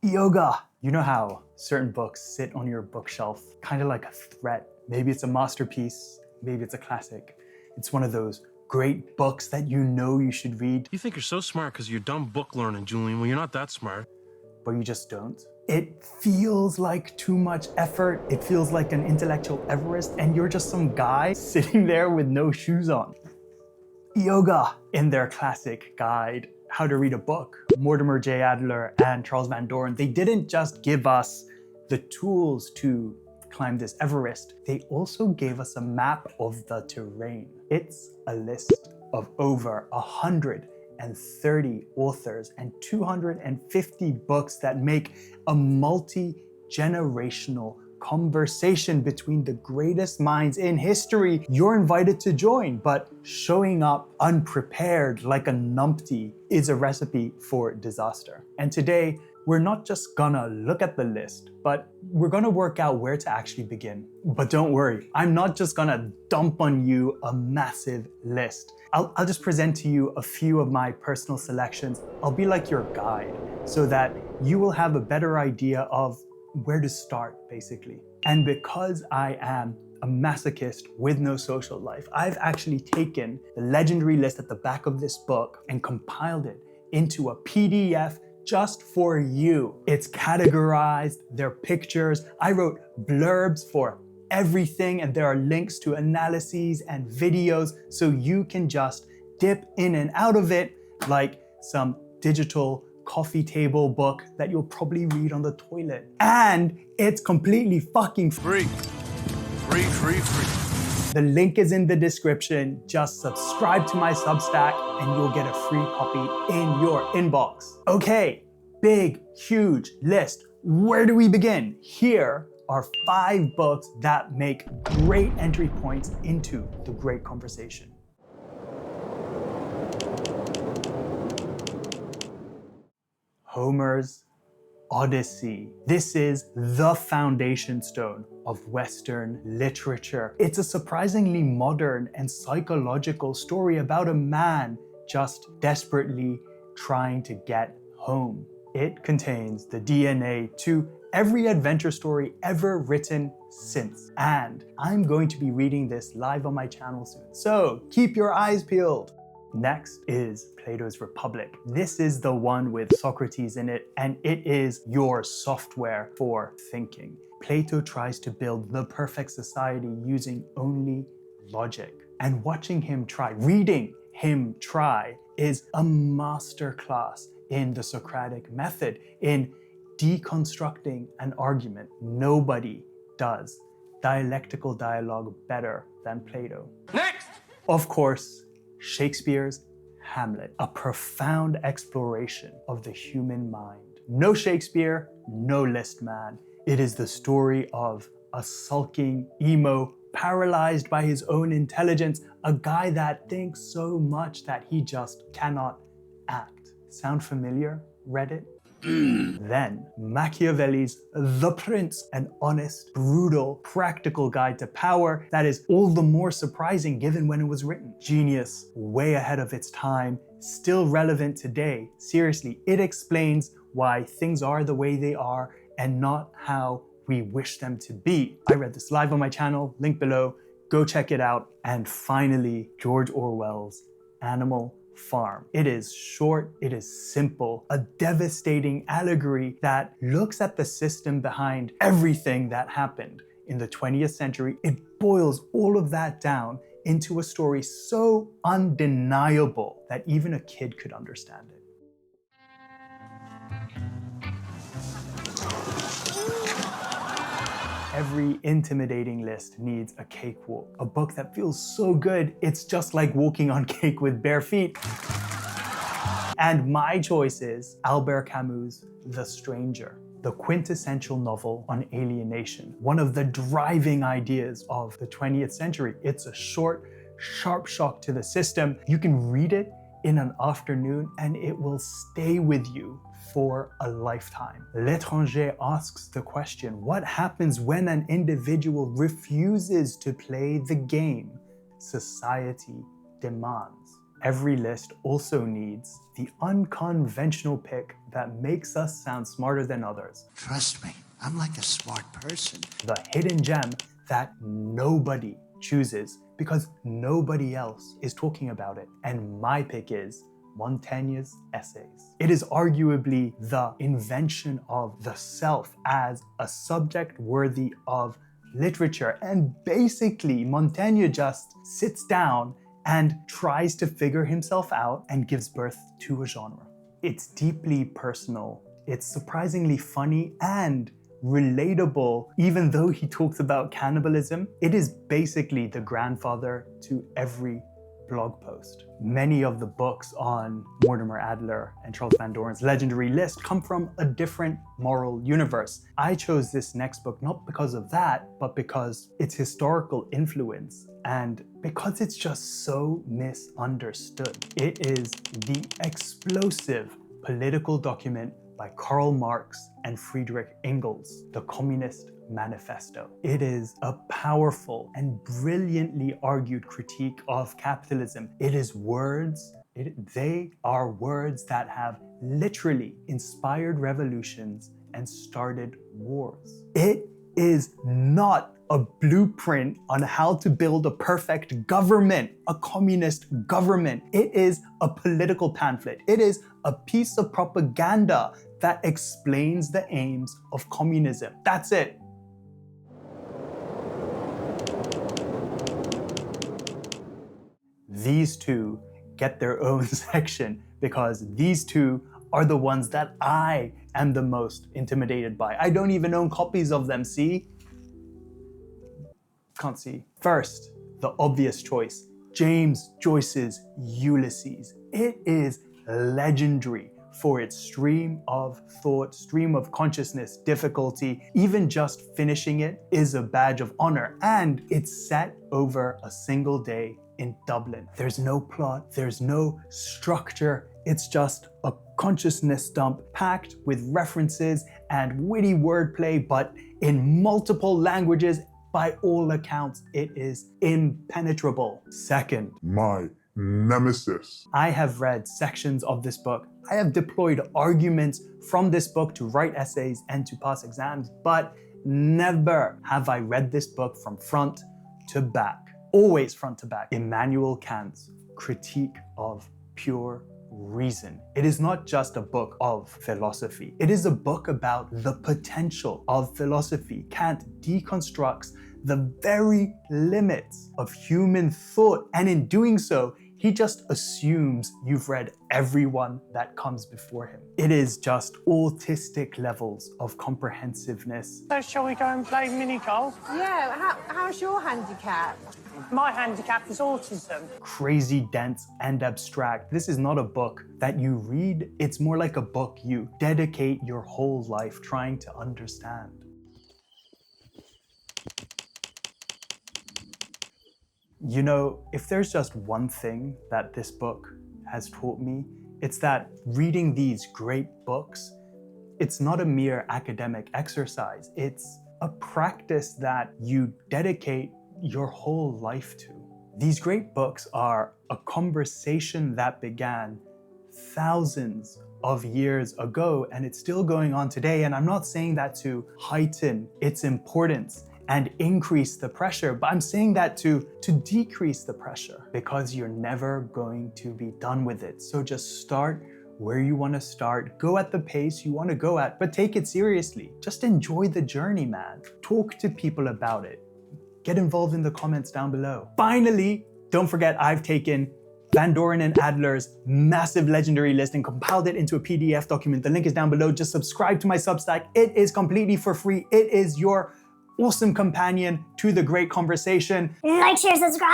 Yoga. You know how certain books sit on your bookshelf, kind of like a threat. Maybe it's a masterpiece, maybe it's a classic. It's one of those great books that you know you should read. You think you're so smart because you're dumb book learning, Julian. Well, you're not that smart. But you just don't. It feels like too much effort. It feels like an intellectual Everest, and you're just some guy sitting there with no shoes on. Yoga, in their classic guide, How to Read a Book, Mortimer J. Adler and Charles Van Doren, they didn't just give us the tools to climb this Everest, they also gave us a map of the terrain. It's a list of over 130 authors and 250 books that make a multi-generational conversation between the greatest minds in history. You're invited to join, but showing up unprepared like a numpty is a recipe for disaster. And today, we're not just gonna look at the list, but we're gonna work out where to actually begin. But don't worry, I'm not just gonna dump on you a massive list. I'll just present to you a few of my personal selections. I'll be like your guide so that you will have a better idea of where to start, basically. And because I am a masochist with no social life, I've actually taken the legendary list at the back of this book and compiled it into a PDF just for you. It's categorized, there are pictures. I wrote blurbs for everything, and there are links to analyses and videos so you can just dip in and out of it like some digital coffee table book that you'll probably read on the toilet. And it's completely fucking free. Free. The link is in the description. Just subscribe to my Substack and you'll get a free copy in your inbox. Okay, big, huge list. Where do we begin? Here are 5 books that make great entry points into the great conversation. Homer's Odyssey. This is the foundation stone of Western literature. It's a surprisingly modern and psychological story about a man just desperately trying to get home. It contains the DNA to every adventure story ever written since. And I'm going to be reading this live on my channel soon, so keep your eyes peeled. Next is Plato's Republic. This is the one with Socrates in it, and it is your software for thinking. Plato tries to build the perfect society using only logic. And watching him try, reading him try, is a masterclass in the Socratic method, in deconstructing an argument. Nobody does dialectical dialogue better than Plato. Next! Of course, Shakespeare's Hamlet, a profound exploration of the human mind. No Shakespeare, no list man. It is the story of a sulking emo, paralyzed by his own intelligence, a guy that thinks so much that he just cannot act. Sound familiar? Reddit? Then Machiavelli's The Prince, an honest, brutal, practical guide to power that is all the more surprising given when it was written. Genius, way ahead of its time, still relevant today. Seriously, it explains why things are the way they are and not how we wish them to be. I read this live on my channel, link below, go check it out. And finally, George Orwell's Animal Farm. It is short, it is simple, a devastating allegory that looks at the system behind everything that happened in the 20th century. It boils all of that down into a story so undeniable that even a kid could understand it. Every intimidating list needs a cakewalk, a book that feels so good, it's just like walking on cake with bare feet. And my choice is Albert Camus' The Stranger, the quintessential novel on alienation, one of the driving ideas of the 20th century. It's a short, sharp shock to the system. You can read it in an afternoon and it will stay with you for a lifetime. L'étranger asks the question, what happens when an individual refuses to play the game society demands? every list also needs the unconventional pick that makes us sound smarter than others. Trust me, I'm like a smart person. The hidden gem that nobody chooses because nobody else is talking about it. And my pick is Montaigne's Essays. It is arguably the invention of the self as a subject worthy of literature. And basically, Montaigne just sits down and tries to figure himself out and gives birth to a genre. It's deeply personal, it's surprisingly funny and relatable, even though he talks about cannibalism. It is basically the grandfather to every blog post. Many of the books on Mortimer Adler and Charles Van Doren's legendary list come from a different moral universe. I chose this next book not because of that, but because its historical influence and because it's just so misunderstood. It is the explosive political document by Karl Marx and Friedrich Engels, the Communist Manifesto. It is a powerful and brilliantly argued critique of capitalism. It is words, they are words that have literally inspired revolutions and started wars. It is not a blueprint on how to build a perfect government, a communist government. It is a political pamphlet. It is a piece of propaganda that explains the aims of communism. That's it. These two get their own section because these two are the ones that I am the most intimidated by. I don't even own copies of them, see? Can't see. First, the obvious choice, James Joyce's Ulysses. It is legendary for its stream of thought, stream of consciousness, difficulty. Even just finishing it is a badge of honor, and it's set over a single day in Dublin. There's no plot, there's no structure, it's just a consciousness dump packed with references and witty wordplay, but in multiple languages. By all accounts, it is impenetrable. Second, my nemesis. I have read sections of this book. I have deployed arguments from this book to write essays and to pass exams, but never have I read this book from front to back. Always front to back. Immanuel Kant's Critique of Pure Reason. It is not just a book of philosophy. It is a book about the potential of philosophy. Kant deconstructs the very limits of human thought, and in doing so, he just assumes you've read everyone that comes before him. It is just autistic levels of comprehensiveness. So shall we go and play mini-golf? Yeah, how's your handicap? My handicap is autism. Crazy dense and abstract. This is not a book that you read. It's more like a book you dedicate your whole life trying to understand. You know, if there's just one thing that this book has taught me, it's that reading these great books, it's not a mere academic exercise. It's a practice that you dedicate your whole life to. These great books are a conversation that began thousands of years ago, and it's still going on today. And I'm not saying that to heighten its importance and increase the pressure, but I'm saying that to decrease the pressure, because you're never going to be done with it. So just start where you want to start, go at the pace you want to go at, but take it seriously. Just enjoy the journey, man. Talk to people about it. Get involved in the comments down below. Finally, don't forget I've taken Van Doren and Adler's massive legendary list and compiled it into a PDF document. The link is down below. Just subscribe to my Substack. It is completely for free. It is your awesome companion to the great conversation. Like, share, subscribe.